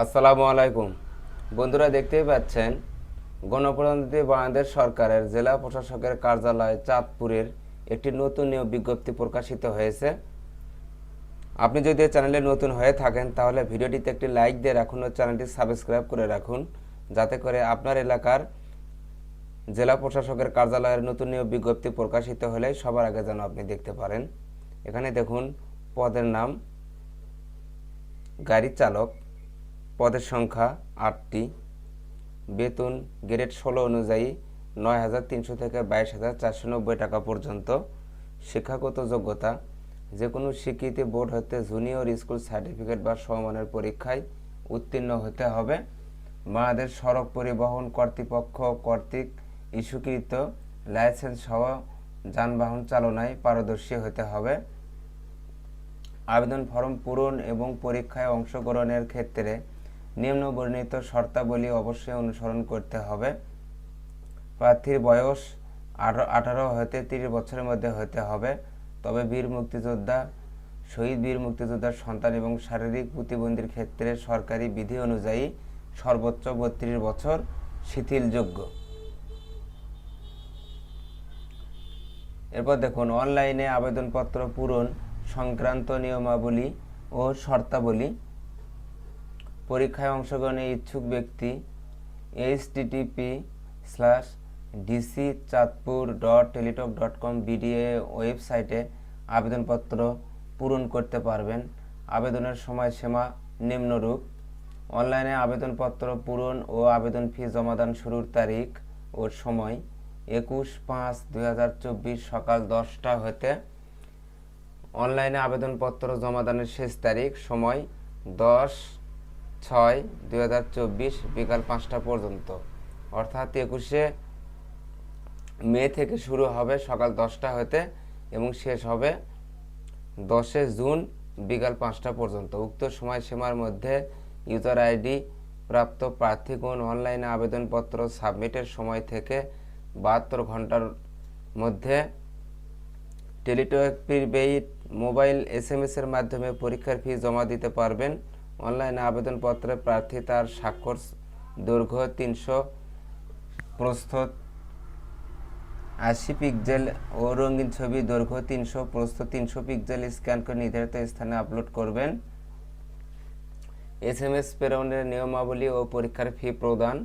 আসসালামু আলাইকুম বন্ধুরা, দেখতেই পাচ্ছেন গণপ্রজাতন্ত্রী বাংলাদেশ সরকারের জেলা প্রশাসকের কার্যালয় চাঁদপুরের একটি নতুন নিয়োগ বিজ্ঞপ্তি প্রকাশিত হয়েছে। আপনি যদি চ্যানেলে নতুন হয়ে থাকেন তাহলে ভিডিওটিতে একটি লাইক দিয়ে রাখুন ও চ্যানেলটি সাবস্ক্রাইব করে রাখুন, যাতে করে আপনার এলাকার জেলা প্রশাসকের কার্যালয়ের নতুন নিয়োগ বিজ্ঞপ্তি প্রকাশিত হলে সবার আগে যেন আপনি দেখতে পারেন। এখানে দেখুন পদের নাম গাড়ি চালক, পদের সংখ্যা 8টি, বেতন গ্রেড 16 অনুযায়ী 9,300 থেকে 22,490 টাকা পর্যন্ত। শিক্ষাগত যোগ্যতা যে কোনো স্বীকৃতি বোর্ড হতে জুনিয়র স্কুল সার্টিফিকেট বা সমমানের পরীক্ষায় উত্তীর্ণ হতে হবে। বাংলাদেশ সড়ক পরিবহন কর্তৃপক্ষ কর্তৃক ইস্যুকৃত লাইসেন্স সহ যানবাহন চালনায় পারদর্শী হতে হবে। আবেদন ফরম পূরণ এবং পরীক্ষায় অংশগ্রহণের ক্ষেত্রে নিম্ন বর্ণিত শর্তাবলী অবশ্যই অনুসরণ করতে হবে। প্রার্থীর বয়স 18 হতে 30 বছরের মধ্যে হতে হবে। তবে বীর মুক্তিযোদ্ধা, শহীদ বীর মুক্তিযোদ্ধার সন্তান এবং শারীরিক প্রতিবন্ধীর ক্ষেত্রে সরকারি বিধি অনুযায়ী সর্বোচ্চ 32 বছর শিথিলযোগ্য। এরপর দেখুন অনলাইনে আবেদনপত্র পূরণ সংক্রান্ত নিয়মাবলী ও শর্তাবলী। পরীক্ষায় অংশগ্রহণে ইচ্ছুক ব্যক্তি http://dc.chatpur.teletalk.com বিডিএ ওয়েবসাইটে আবেদনপত্র পূরণ করতে পারবেন। আবেদনের সময়সীমা নিম্নরূপ: অনলাইনে আবেদনপত্র পূরণ ও আবেদন ফি জমাদান শুরুর তারিখ ও সময় 21/5/2024 সকাল 10টা হতে অনলাইনে আবেদনপত্র জমাদানের শেষ তারিখ সময় 10/6/2024 বিকাল 5টা পর্যন্ত। অর্থাৎ 21শে মে থেকে শুরু হবে সকাল 10টা হতে এবং শেষ হবে 10শে জুন বিকাল 5টা পর্যন্ত। উক্ত সময়সীমার মধ্যে ইউজার আইডি প্রাপ্ত প্রার্থীগণ অনলাইনে আবেদনপত্র সাবমিটের সময় থেকে 72 ঘন্টার মধ্যে টেলিটক প্রিপেইড মোবাইল SMS এর মাধ্যমে পরীক্ষার ফি জমা দিতে পারবেন। অনলাইনে আবেদনপত্রে প্রার্থী তার স্বাক্ষর দৈর্ঘ্য 300, প্রস্থ 80 পিক্সেল ও রঙিন ছবি দৈর্ঘ্য 300, প্রস্থ 300 পিক্সেল স্ক্যান করে নির্ধারিত স্থানে আপলোড করবেন। SMS প্রেরণের নিয়মাবলী ও পরীক্ষার ফি প্রদান।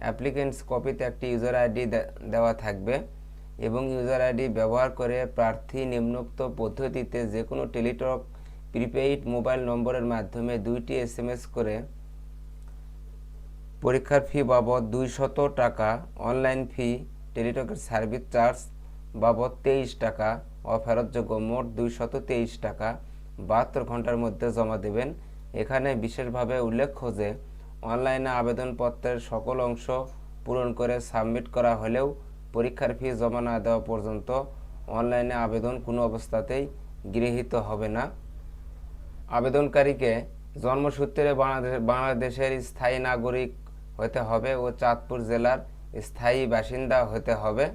অ্যাপ্লিকেন্টস কপিতে একটি ইউজার আইডি দেওয়া থাকবে এবং ইউজার আইডি ব্যবহার করে প্রার্থী নিম্নোক্ত পদ্ধতিতে যে কোনো টেলিটক প্রিপেইড মোবাইল নম্বরের মাধ্যমে 2টি SMS করে পরীক্ষার ফি বাবদ 200 টাকা, অনলাইন ফি, টেলিটকের সার্ভিস চার্জ বাবদ 23 টাকা অফেরতযোগ্য, মোট 223 টাকা 72 ঘন্টার মধ্যে জমা দেবেন। এখানে বিশেষভাবে উল্লেখ্য যে অনলাইনে আবেদনপত্রের সকল অংশ পূরণ করে সাবমিট করা হলেও পরীক্ষার ফি জমা না দেওয়া পর্যন্ত অনলাইনে আবেদন কোনো অবস্থাতেই গৃহীত হবে না। আবেদনকারীকে জন্মসূত্রে বাংলাদেশের স্থায়ী নাগরিক হতে হবে ও চাঁদপুর জেলার স্থায়ী বাসিন্দা হতে হবে।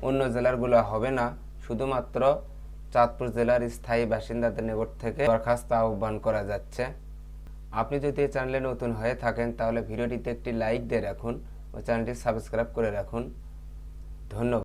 অন্য জেলারগুলো হবে না, শুধুমাত্র চাঁদপুর জেলার স্থায়ী বাসিন্দাদের নিকট থেকে দরখাস্ত আহ্বান করা যাচ্ছে। আপনি যদি এই চ্যানেলে নতুন হয়ে থাকেন তাহলে ভিডিওটিতে একটি লাইক দিয়ে রাখুন ও চ্যানেলটি সাবস্ক্রাইব করে রাখুন। ধন্যবাদ।